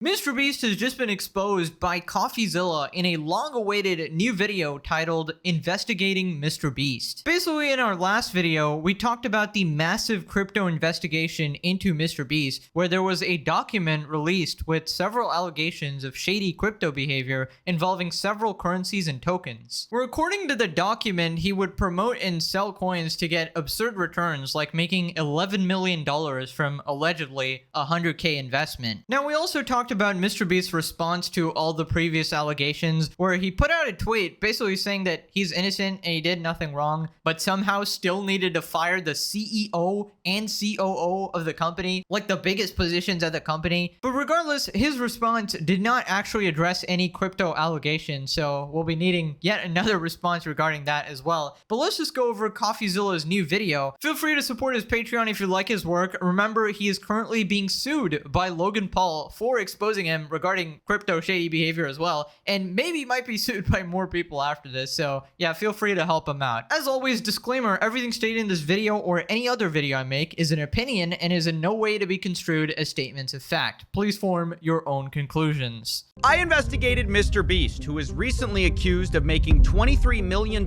MrBeast has just been exposed by CoffeeZilla in a long-awaited new video titled Investigating MrBeast. Basically, in our last video, we talked about the massive crypto investigation into MrBeast, where there was a document released with several allegations of shady crypto behavior involving several currencies and tokens. Where according to the document, he would promote and sell coins to get absurd returns, like making $11 million from allegedly a 100K investment. Now, we also talked about MrBeast's response to all the previous allegations, where he put out a tweet basically saying that he's innocent and he did nothing wrong, but somehow still needed to fire the CEO and COO of the company, like the biggest positions at the company. But regardless, his response did not actually address any crypto allegations, so we'll be needing yet another response regarding that as well. But let's just go over CoffeeZilla's new video. Feel free to support his Patreon if you like his work. Remember, he is currently being sued by Logan Paul for exposing him regarding crypto shady behavior as well, and maybe might be sued by more people after this, so yeah, feel free to help him out. As always, disclaimer, everything stated in this video or any other video I make is an opinion and is in no way to be construed as statements of fact. Please form your own conclusions. I investigated MrBeast, who was recently accused of making $23 million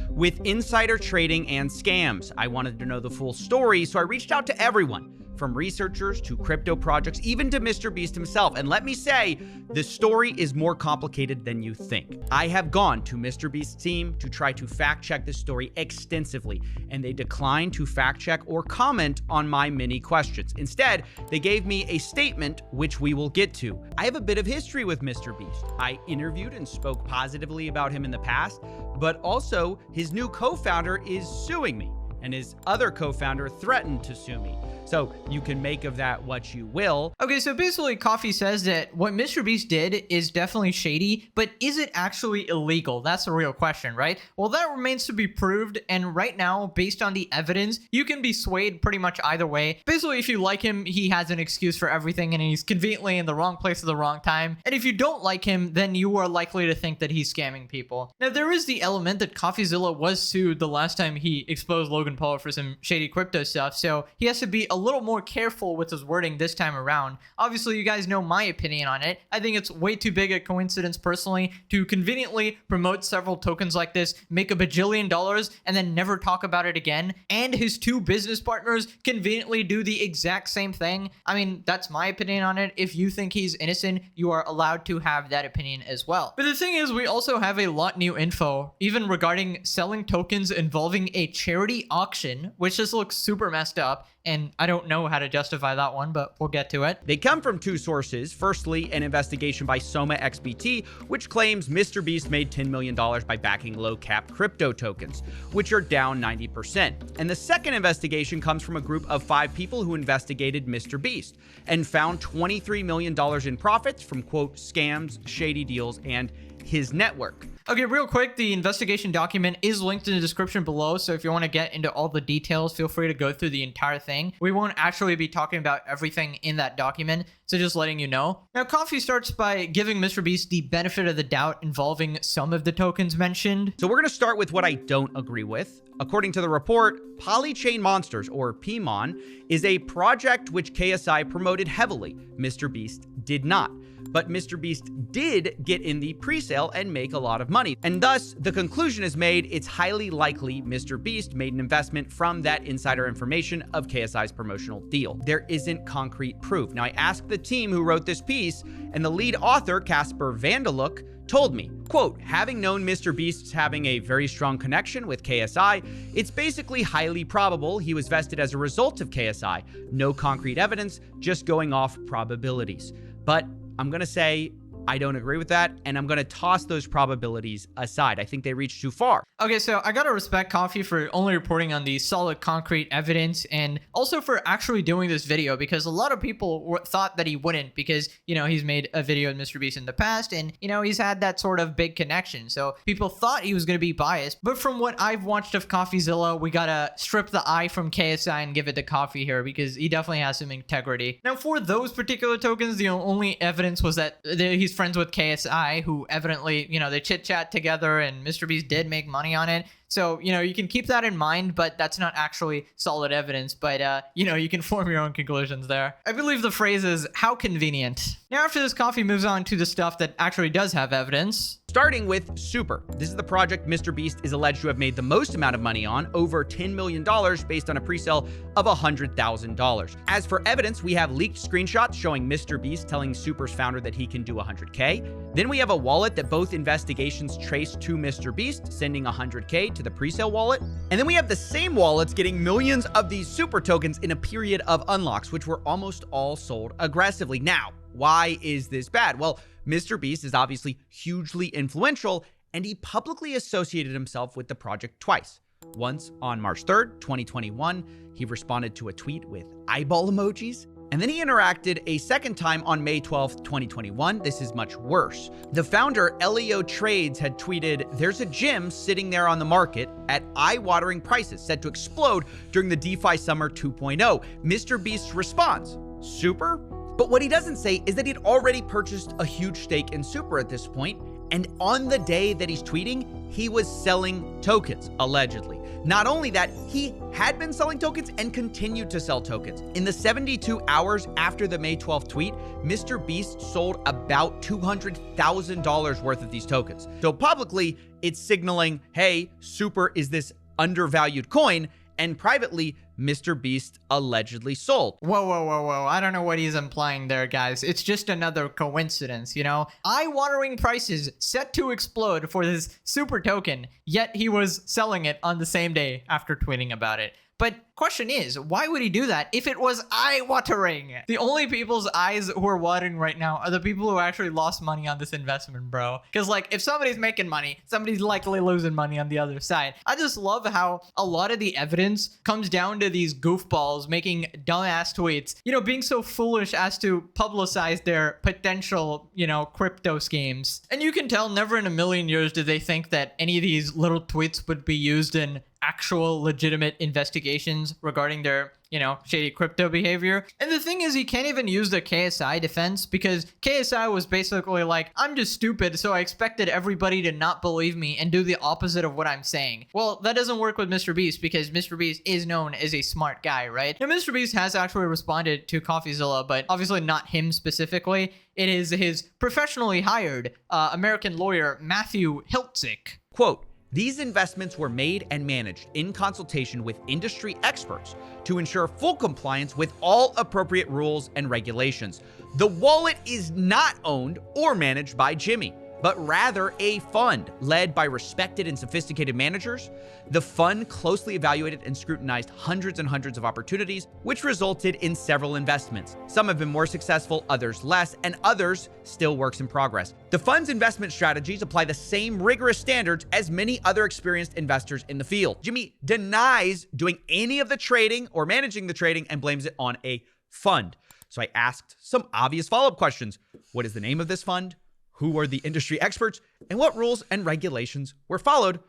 with insider trading and scams. I wanted to know the full story, so I reached out to everyone, from researchers to crypto projects, even to MrBeast himself. And let me say, the story is more complicated than you think. I have gone to MrBeast's team to try to fact check this story extensively, and they declined to fact check or comment on my many questions. Instead, they gave me a statement, which we will get to. I have a bit of history with MrBeast. I interviewed and spoke positively about him in the past, but also his new co-founder is suing me, and his other co-founder threatened to sue me. So you can make of that what you will. Okay, so basically Coffee says that what MrBeast did is definitely shady, but is it actually illegal? That's the real question, right? Well, that remains to be proved, and right now, based on the evidence, you can be swayed pretty much either way. Basically, if you like him, he has an excuse for everything, and he's conveniently in the wrong place at the wrong time. And if you don't like him, then you are likely to think that he's scamming people. Now, there is the element that CoffeeZilla was sued the last time he exposed Logan Paul for some shady crypto stuff, so he has to be a little more careful with his wording this time around. Obviously, you guys know my opinion on it. I think it's way too big a coincidence personally to conveniently promote several tokens like this, make $1 bajillion, and then never talk about it again, and his two business partners conveniently do the exact same thing. I mean, that's my opinion on it. If you think he's innocent, you are allowed to have that opinion as well. But the thing is, we also have a lot new info, even regarding selling tokens involving a charity auction, which just looks super messed up, and I don't know how to justify that one, but we'll get to it. They come from two sources. Firstly, an investigation by Soma XBT, which claims MrBeast made $10 million by backing low-cap crypto tokens, which are down 90%. And the second investigation comes from a group of 5 people who investigated MrBeast and found $23 million in profits from, quote, scams, shady deals, and his network. Okay, real quick, the investigation document is linked in the description below, so if you want to get into all the details, feel free to go through the entire thing. We won't actually be talking about everything in that document, so just letting you know. Now, Coffee starts by giving MrBeast the benefit of the doubt involving some of the tokens mentioned. So we're going to start with what I don't agree with. According to the report, Polychain Monsters, or PMON, is a project which KSI promoted heavily. MrBeast did not. But MrBeast did get in the pre-sale and make a lot of money. And thus, the conclusion is made, it's highly likely MrBeast made an investment from that insider information of KSI's promotional deal. There isn't concrete proof. Now, I asked the team who wrote this piece, and the lead author, Casper Vandeluk, told me, quote, having known MrBeast's having a very strong connection with KSI, it's basically highly probable he was vested as a result of KSI. No concrete evidence, just going off probabilities. But I'm going to say I don't agree with that, and I'm going to toss those probabilities aside. I think they reach too far. Okay, so I gotta respect Coffee for only reporting on the solid concrete evidence, and also for actually doing this video, because a lot of people thought that he wouldn't, because, you know, he's made a video with MrBeast in the past, and, you know, he's had that sort of big connection, so people thought he was going to be biased. But from what I've watched of CoffeeZilla, we gotta strip the I from KSI and give it to Coffee here, because he definitely has some integrity. Now, for those particular tokens, the only evidence was that he's friends with KSI, who evidently, you know, they chit chat together, and MrBeast did make money on it. So, you know, you can keep that in mind, but that's not actually solid evidence. But, you know, you can form your own conclusions there. I believe the phrase is, how convenient. Now, after this, Coffee moves on to the stuff that actually does have evidence. Starting with Super. This is the project MrBeast is alleged to have made the most amount of money on, over $10 million based on a pre-sale of $100,000. As for evidence, we have leaked screenshots showing MrBeast telling Super's founder that he can do $100K. Then we have a wallet that both investigations trace to MrBeast, sending $100K to the pre-sale wallet. And then we have the same wallets getting millions of these Super tokens in a period of unlocks, which were almost all sold aggressively. Now, why is this bad? Well, MrBeast is obviously hugely influential, and he publicly associated himself with the project twice. Once on March 3rd, 2021, he responded to a tweet with eyeball emojis. And then he interacted a second time on May 12th, 2021. This is much worse. The founder, Elio Trades, had tweeted, "There's a gym sitting there on the market at eye-watering prices, set to explode during the DeFi Summer 2.0. MrBeast's response, Super? But what he doesn't say is that he'd already purchased a huge stake in Super at this point, and on the day that he's tweeting, he was selling tokens, allegedly. Not only that, he had been selling tokens and continued to sell tokens. In the 72 hours after the May 12th tweet, MrBeast sold about $200,000 worth of these tokens. So publicly, it's signaling, hey, Super is this undervalued coin, and privately, MrBeast allegedly sold. Whoa. I don't know what he's implying there, guys. It's just another coincidence, you know? Eye-watering prices set to explode for this Super token, yet he was selling it on the same day after tweeting about it. But question is, why would he do that if it was eye-watering? The only people's eyes who are watering right now are the people who actually lost money on this investment, bro. Because, like, if somebody's making money, somebody's likely losing money on the other side. I just love how a lot of the evidence comes down to these goofballs making dumbass tweets, you know, being so foolish as to publicize their potential, you know, crypto schemes. And you can tell never in a million years did they think that any of these little tweets would be used in actual legitimate investigations regarding their, you know, shady crypto behavior. And the thing is, he can't even use the KSI defense because KSI was basically like, I'm just stupid, so I expected everybody to not believe me and do the opposite of what I'm saying. Well, that doesn't work with MrBeast because MrBeast is known as a smart guy, right? Now, MrBeast has actually responded to CoffeeZilla, but obviously not him specifically. It is his professionally hired American lawyer, Matthew Hiltzik. Quote, "These investments were made and managed in consultation with industry experts to ensure full compliance with all appropriate rules and regulations. The wallet is not owned or managed by Jimmy, but rather a fund led by respected and sophisticated managers. The fund closely evaluated and scrutinized hundreds and hundreds of opportunities, which resulted in several investments. Some have been more successful, others less, and others still works in progress. The fund's investment strategies apply the same rigorous standards as many other experienced investors in the field." Jimmy denies doing any of the trading or managing the trading and blames it on a fund. So I asked some obvious follow-up questions. What is the name of this fund? Who were the industry experts, and what rules and regulations were followed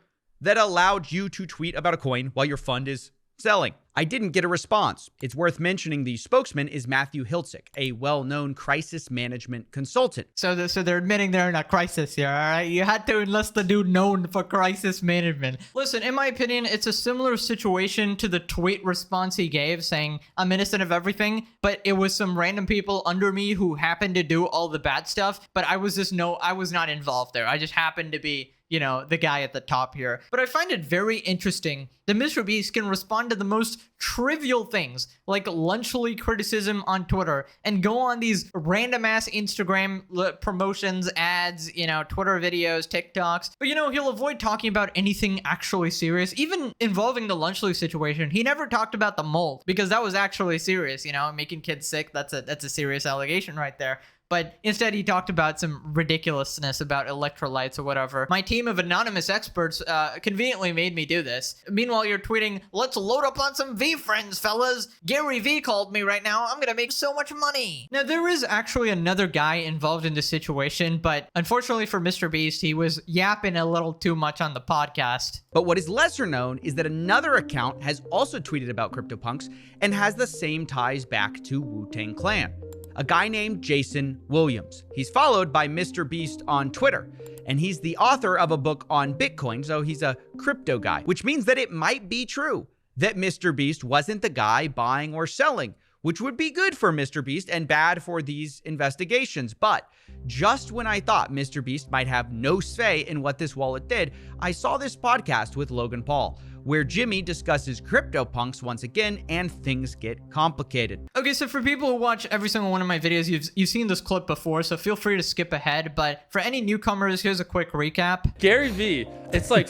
that allowed you to tweet about a coin while your fund is selling? I didn't get a response. It's worth mentioning the spokesman is Matthew Hiltzik, a well-known crisis management consultant. So they're admitting they're in a crisis here, all right? You had to enlist the dude known for crisis management. Listen, in my opinion, it's a similar situation to the tweet response he gave saying, I'm innocent of everything, but it was some random people under me who happened to do all the bad stuff, but I was not involved there. I just happened to be, you know, the guy at the top here. But I find it very interesting that MrBeast can respond to the most trivial things like lunchly criticism on Twitter and go on these random ass Instagram promotions, ads, you know, Twitter videos, TikToks. But, you know, he'll avoid talking about anything actually serious, even involving the lunchly situation. He never talked about the mold because that was actually serious, you know, making kids sick. That's a serious allegation right there. But instead, he talked about some ridiculousness about electrolytes or whatever. My team of anonymous experts conveniently made me do this. Meanwhile, you're tweeting, let's load up on some V-Friends, fellas. Gary V called me right now. I'm going to make so much money. Now, there is actually another guy involved in this situation, but unfortunately for MrBeast, he was yapping a little too much on the podcast. But what is lesser known is that another account has also tweeted about CryptoPunks and has the same ties back to Wu-Tang Clan. A guy named Jason Williams. He's followed by MrBeast on Twitter, and he's the author of a book on Bitcoin, so he's a crypto guy, which means that it might be true that MrBeast wasn't the guy buying or selling, which would be good for MrBeast and bad for these investigations. But just when I thought MrBeast might have no say in what this wallet did, I saw this podcast with Logan Paul, where Jimmy discusses CryptoPunks once again, and things get complicated. Okay, so for people who watch every single one of my videos, you've seen this clip before, so feel free to skip ahead. But for any newcomers, here's a quick recap. Gary V, it's like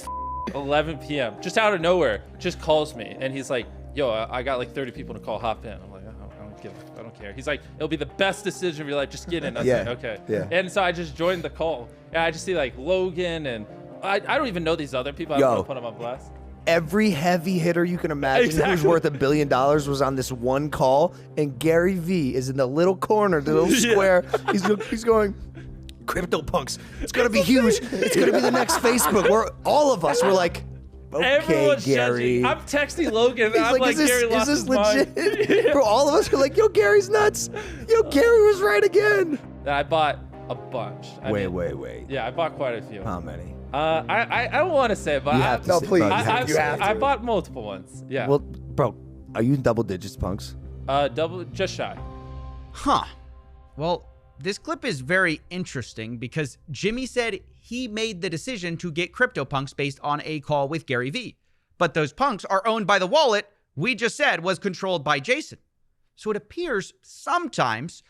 11 p.m. just out of nowhere, just calls me, and he's like, yo, I got like 30 people to call, hop in. I'm like, I don't care. He's like, it'll be the best decision of your life, just get in. I was like, okay. Yeah. And so I just joined the call, and I just see like Logan, and I don't even know these other people. I don't want to put them on blast. Every heavy hitter you can imagine who's worth $1 billion was on this one call, and Gary V is in the little corner, the little square. He's going, CryptoPunks, it's gonna be huge. It's gonna be the next Facebook. Where all of us were like, okay, Everyone's Gary. judging. I'm texting Logan. He's I'm like, Gary lost is his this mind. legit? Bro, all of us were like, yo, Gary's nuts. Yo, Gary was right again. I bought a bunch. Wait. Yeah, I bought quite a few. How many? I don't want to say, but You have to No, say- please. bro, you I- have to you say have it. to. I bought multiple ones. Yeah. Well, bro, are you in double digits, Punks? Double, just shy. Huh. Well, this clip is very interesting because Jimmy said he made the decision to get CryptoPunks based on a call with Gary V. But those punks are owned by the wallet we just said was controlled by Jason. So it appears sometimes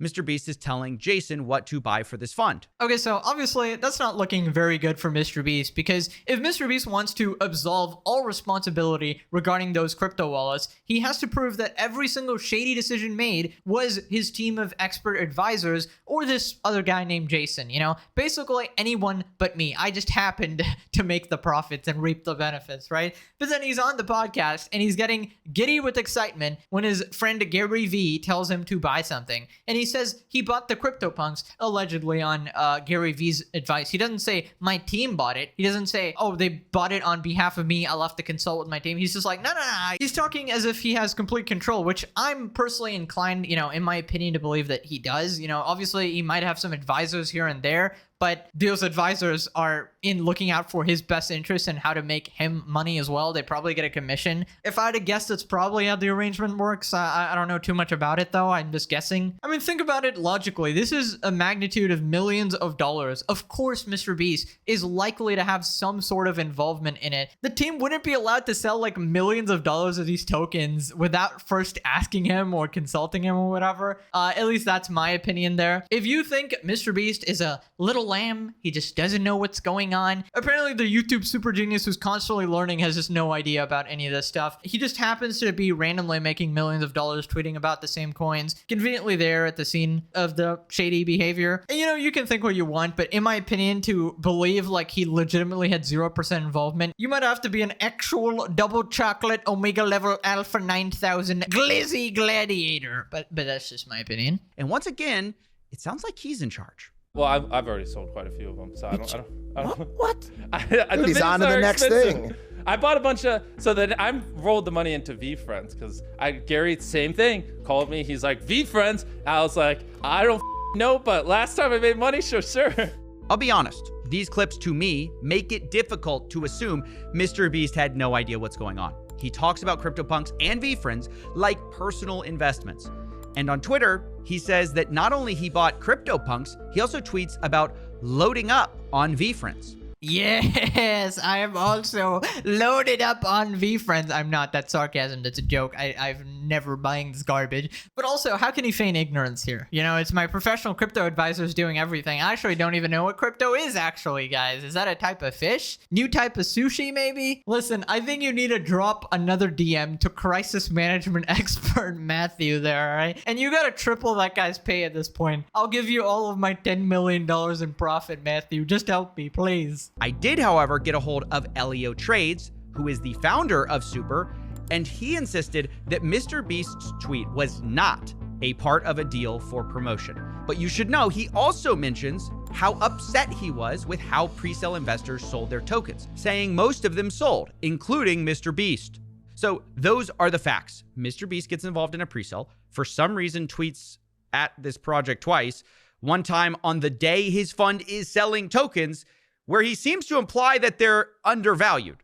MrBeast is telling Jason what to buy for this fund. Okay, so obviously that's not looking very good for MrBeast, because if MrBeast wants to absolve all responsibility regarding those crypto wallets, he has to prove that every single shady decision made was his team of expert advisors or this other guy named Jason, you know? Basically anyone but me. I just happened to make the profits and reap the benefits, right? But then he's on the podcast and he's getting giddy with excitement when his friend Gary V tells him to buy something. And he says he bought the CryptoPunks allegedly on Gary V's advice. He doesn't say my team bought it. He doesn't say, oh, they bought it on behalf of me. I'll have to consult with my team. He's just like, no. He's talking as if he has complete control, which I'm personally inclined, you know, in my opinion, to believe that he does. You know, obviously he might have some advisors here and there, but those advisors are in looking out for his best interest and how to make him money as well. They probably get a commission. If I had to guess, that's probably how the arrangement works. I don't know too much about it, though. I'm just guessing. I mean, think about it logically. This is a magnitude of millions of dollars. Of course, MrBeast is likely to have some sort of involvement in it. The team wouldn't be allowed to sell like millions of dollars of these tokens without first asking him or consulting him or whatever. At least that's my opinion there. If you think MrBeast is a little lamb, he just doesn't know what's going on. Apparently the YouTube super genius who's constantly learning has just no idea about any of this stuff. He just happens to be randomly making millions of dollars tweeting about the same coins, conveniently there at the scene of the shady behavior. And you know, you can think what you want, but in my opinion, to believe like he legitimately had 0% involvement, you might have to be an actual double chocolate omega level alpha 9000 glizzy gladiator. But that's just my opinion. And once again, it sounds like he's in charge. Well, I've already sold quite a few of them, so I don't. What? Dude, he's on to the next thing. I bought a bunch of, so then I rolled the money into V Friends because Gary, same thing, called me. He's like, V Friends. I was like, I don't know, but last time I made money, sure. I'll be honest, these clips to me make it difficult to assume MrBeast had no idea what's going on. He talks about CryptoPunks and V-Friends like personal investments. And on Twitter, he says that not only he bought CryptoPunks, he also tweets about loading up on V-Friends. Yes, I am also loaded up on V-Friends. I'm not. That's sarcasm. That's a joke. I've never buying this garbage. But also, how can he feign ignorance here? You know, it's my professional crypto advisors doing everything. I actually don't even know what crypto is, actually, guys. Is that a type of fish? New type of sushi, maybe? Listen, I think you need to drop another DM to crisis management expert Matthew there, all right? And you gotta triple that guy's pay at this point. I'll give you all of my $10 million in profit, Matthew. Just help me, please. I did, however, get a hold of Elio Trades, who is the founder of Super, and he insisted that MrBeast's tweet was not a part of a deal for promotion. But you should know, he also mentions how upset he was with how pre-sale investors sold their tokens, saying most of them sold, including MrBeast. So those are the facts. MrBeast gets involved in a pre-sale, for some reason tweets at this project twice, one time on the day his fund is selling tokens, where he seems to imply that they're undervalued.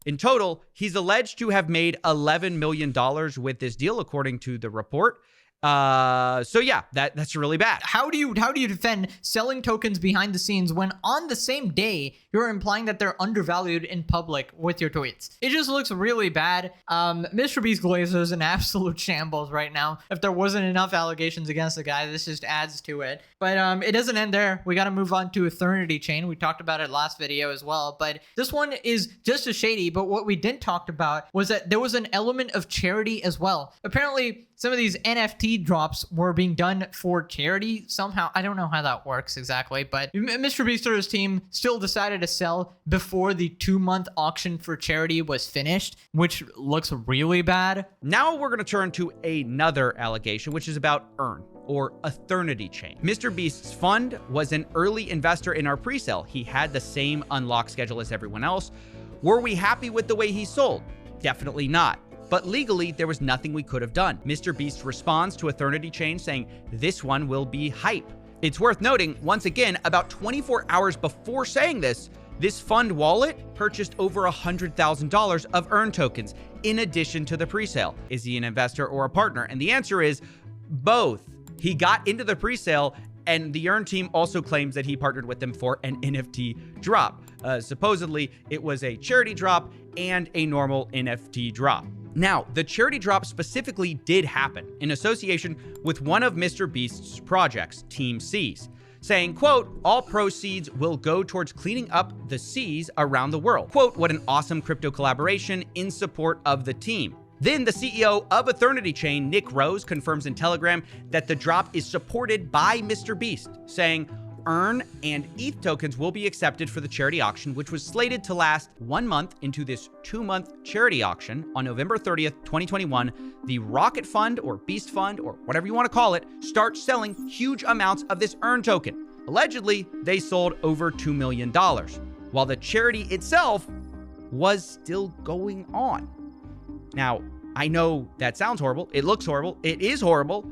In total, he's alleged to have made $11 million with this deal, according to the report. So yeah, that's really bad. How do you defend selling tokens behind the scenes when on the same day you're implying that they're undervalued in public with your tweets? It just looks really bad. MrBeast Glazer is an absolute shambles right now. If there wasn't enough allegations against the guy, this just adds to it. But it doesn't end there. We got to move on to Eternity Chain. We talked about it last video as well, but this one is just as shady. But what we didn't talk about was that there was an element of charity as well. Apparently, some of these NFT drops were being done for charity somehow. I don't know how that works exactly, but MrBeast or his team still decided to sell before the 2-month auction for charity was finished, which looks really bad. Now we're going to turn to another allegation, which is about Earn, or Eternity Chain. MrBeast's fund was an early investor in our presale. He had the same unlock schedule as everyone else. Were we happy with the way he sold? Definitely not. But legally, there was nothing we could have done. MrBeast responds to Eternity Chain saying, this one will be hype. It's worth noting, once again, about 24 hours before saying this fund wallet purchased over $100,000 of Earn tokens in addition to the presale. Is he an investor or a partner? And the answer is both. He got into the presale, and the Earn team also claims that he partnered with them for an NFT drop. Supposedly, it was a charity drop and a normal NFT drop. Now, the charity drop specifically did happen in association with one of MrBeast's projects, Team Seas, saying, quote, all proceeds will go towards cleaning up the seas around the world. Quote, what an awesome crypto collaboration in support of the team. Then the CEO of Eternity Chain, Nick Rose, confirms in Telegram that the drop is supported by MrBeast, saying, Earn and ETH tokens will be accepted for the charity auction, which was slated to last 1 month into this 2-month charity auction on November 30th, 2021. The Rocket Fund or Beast Fund or whatever you want to call it starts selling huge amounts of this Earn token. Allegedly, they sold over $2 million, while the charity itself was still going on. Now, I know that sounds horrible. It looks horrible. It is horrible.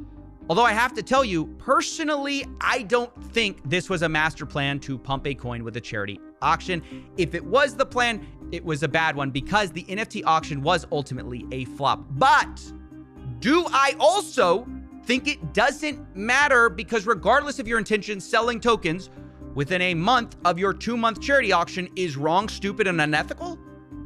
Although I have to tell you, personally, I don't think this was a master plan to pump a coin with a charity auction. If it was the plan, it was a bad one because the NFT auction was ultimately a flop. But do I also think it doesn't matter because regardless of your intentions, selling tokens within a month of your 2-month charity auction is wrong, stupid, and unethical?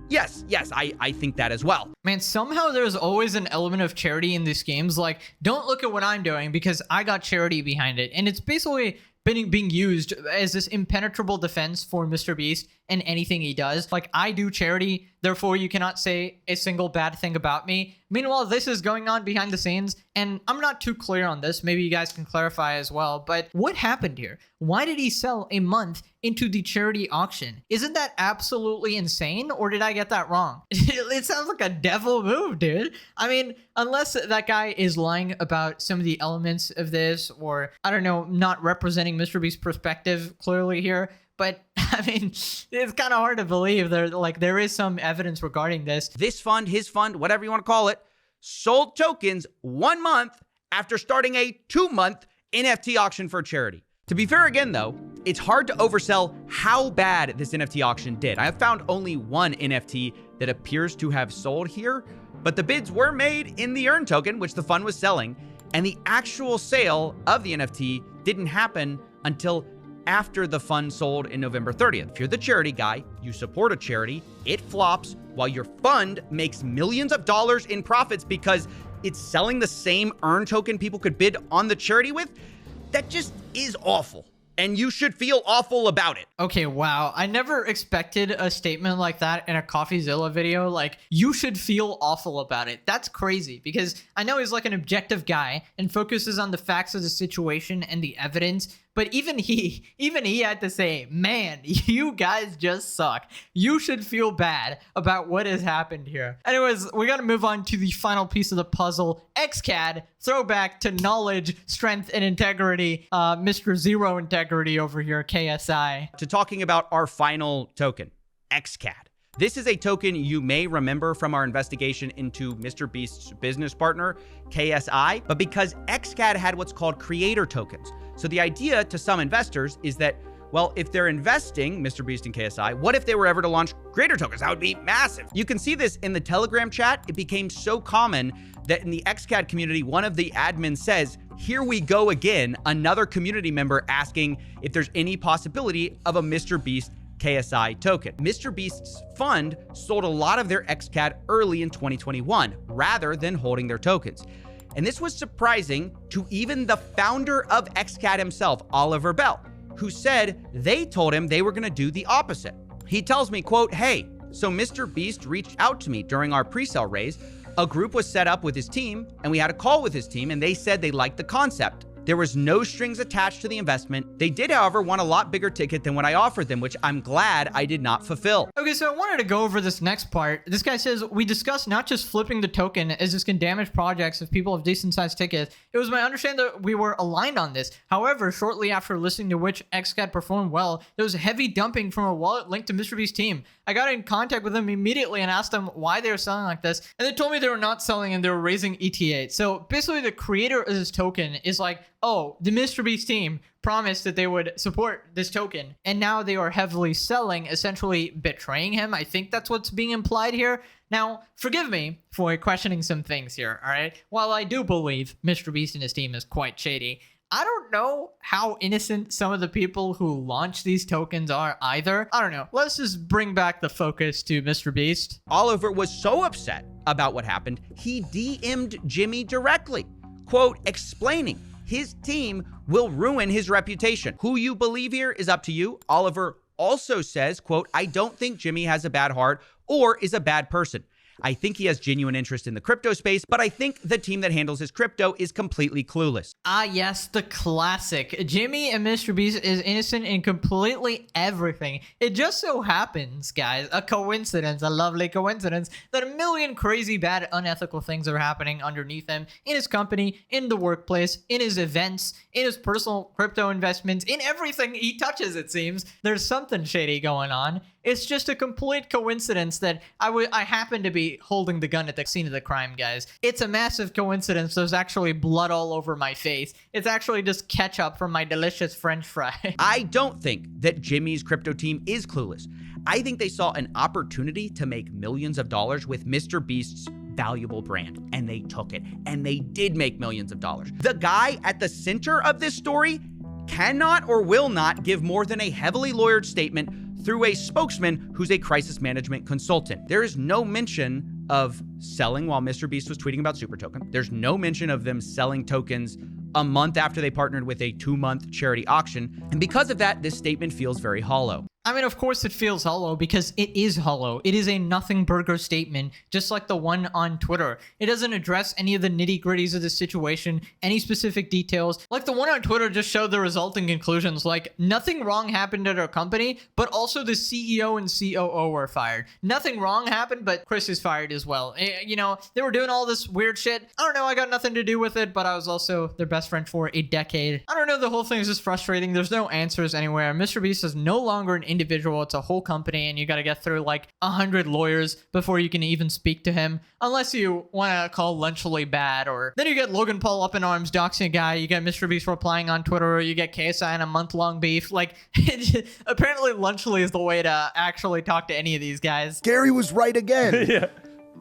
Yes, I think that as well. Man, somehow there's always an element of charity in these games. Like, don't look at what I'm doing because I got charity behind it. And it's basically being used as this impenetrable defense for MrBeast and anything he does. Like, I do charity, therefore you cannot say a single bad thing about me. Meanwhile, this is going on behind the scenes, and I'm not too clear on this. Maybe you guys can clarify as well, but what happened here? Why did he sell a month into the charity auction? Isn't that absolutely insane, or did I get that wrong? It sounds like a devil move, dude. I mean, unless that guy is lying about some of the elements of this, or, I don't know, not representing MrBeast's perspective clearly here. But I mean, it's kind of hard to believe there is some evidence regarding this. This fund, his fund, whatever you want to call it, sold tokens 1 month after starting a 2-month NFT auction for charity. To be fair again, though, it's hard to oversell how bad this NFT auction did. I have found only one NFT that appears to have sold here, but the bids were made in the Earn token, which the fund was selling, and the actual sale of the NFT didn't happen until after the fund sold in November 30th. If you're the charity guy, you support a charity, it flops while your fund makes millions of dollars in profits because it's selling the same Earn token people could bid on the charity with. That just is awful. And you should feel awful about it. Okay, wow. I never expected a statement like that in a CoffeeZilla video. Like, you should feel awful about it. That's crazy because I know he's like an objective guy and focuses on the facts of the situation and the evidence. But even he had to say, man, you guys just suck. You should feel bad about what has happened here. Anyways, we got to move on to the final piece of the puzzle. XCAD, throwback to knowledge, strength, and integrity. Mr. Zero Integrity over here, KSI. To talking about our final token, XCAD. This is a token you may remember from our investigation into MrBeast's business partner, KSI, but because XCAD had what's called creator tokens. So the idea to some investors is that Well, if they're investing, MrBeast and KSI, what if they were ever to launch greater tokens? That would be massive. You can see this in the Telegram chat. It became so common that in the XCAD community, one of the admins says, "Here we go again," another community member asking if there's any possibility of a MrBeast KSI token. MrBeast's fund sold a lot of their XCAD early in 2021 rather than holding their tokens. And this was surprising to even the founder of XCAD himself, Oliver Bell, who said they told him they were going to do the opposite. He tells me, quote, "Hey, so MrBeast reached out to me during our pre-sale raise. A group was set up with his team, and we had a call with his team, and they said they liked the concept. There was no strings attached to the investment. They did, however, want a lot bigger ticket than what I offered them, which I'm glad I did not fulfill." Okay, so I wanted to go over this next part. This guy says, "We discussed not just flipping the token, as this can damage projects if people have decent sized tickets. It was my understanding that we were aligned on this. However, shortly after listening to which XCAD performed well, there was heavy dumping from a wallet linked to MrBeast's team. I got in contact with them immediately and asked them why they were selling like this, and they told me they were not selling and they were raising ETA. So basically the creator of this token is like, oh, the MrBeast team promised that they would support this token, and now they are heavily selling, essentially betraying him. I think that's what's being implied here. Now, forgive me for questioning some things here, all right? While I do believe MrBeast and his team is quite shady, I don't know how innocent some of the people who launch these tokens are either. I don't know. Let's just bring back the focus to MrBeast. Oliver was so upset about what happened, he DM'd Jimmy directly, quote, explaining his team will ruin his reputation. Who you believe here is up to you. Oliver also says, quote, "I don't think Jimmy has a bad heart or is a bad person. I think he has genuine interest in the crypto space, but I think the team that handles his crypto is completely clueless." Ah, yes, the classic. Jimmy and MrBeast is innocent in completely everything. It just so happens, guys, a coincidence, a lovely coincidence, that a million crazy, bad, unethical things are happening underneath him, in his company, in the workplace, in his events, in his personal crypto investments, in everything he touches, it seems. There's something shady going on. It's just a complete coincidence that I happen to be holding the gun at the scene of the crime, guys. It's a massive coincidence. There's actually blood all over my face. It's actually just ketchup from my delicious French fry. I don't think that Jimmy's crypto team is clueless. I think they saw an opportunity to make millions of dollars with MrBeast's valuable brand, and they took it, and they did make millions of dollars. The guy at the center of this story cannot or will not give more than a heavily lawyered statement through a spokesman who's a crisis management consultant. There is no mention of selling while MrBeast was tweeting about Super Token. There's no mention of them selling tokens a month after they partnered with a 2-month charity auction. And because of that, this statement feels very hollow. I mean, of course it feels hollow because it is hollow. It is a nothing burger statement, just like the one on Twitter. It doesn't address any of the nitty-gritties of the situation, any specific details. Like the one on Twitter just showed the resulting conclusions, like nothing wrong happened at our company, but also the CEO and COO were fired. Nothing wrong happened, but Chris is fired as well. You know, they were doing all this weird shit. I don't know, I got nothing to do with it, but I was also their best friend for a decade. I don't know, the whole thing is just frustrating. There's no answers anywhere. MrBeast is no longer an individual, it's a whole company, and you got to get through like 100 lawyers before you can even speak to him, unless you want to call Lunchly bad. Or then you get Logan Paul up in arms doxing a guy, you get MrBeast replying on Twitter, or you get KSI in a month-long beef. Like apparently Lunchly is the way to actually talk to any of these guys. Gary was right again. Yeah.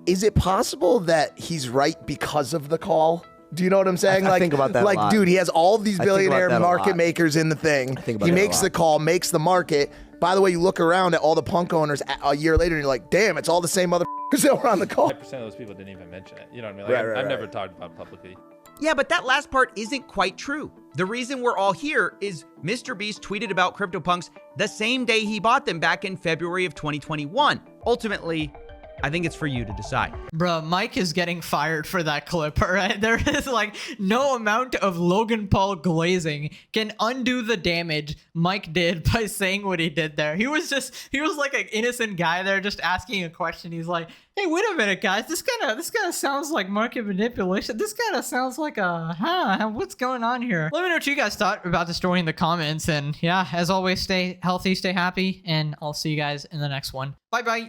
Is it possible that he's right because of the call? Do you know what I'm saying? I think about that a like, lot. dude, he has all of these I think about billionaire that a market lot. makers in the thing. think about He that a makes lot. the call, makes the market. By the way, you look around at all the punk owners a year later, and you're like, damn, it's all the same motherfuckers that were on the call. 5% of those people didn't even mention it. You know what I mean? Like, Right, I've right. never talked about it publicly. Yeah, but that last part isn't quite true. The reason we're all here is MrBeast tweeted about CryptoPunks the same day he bought them back in February of 2021. Ultimately, I think it's for you to decide. Bruh, Mike is getting fired for that clip, all right? There is like no amount of Logan Paul glazing can undo the damage Mike did by saying what he did there. He was like an innocent guy there just asking a question. He's like, hey, wait a minute, guys. This kind of sounds like market manipulation. This kind of sounds like what's going on here? Let me know what you guys thought about the story in the comments. And yeah, as always, stay healthy, stay happy, and I'll see you guys in the next one. Bye-bye.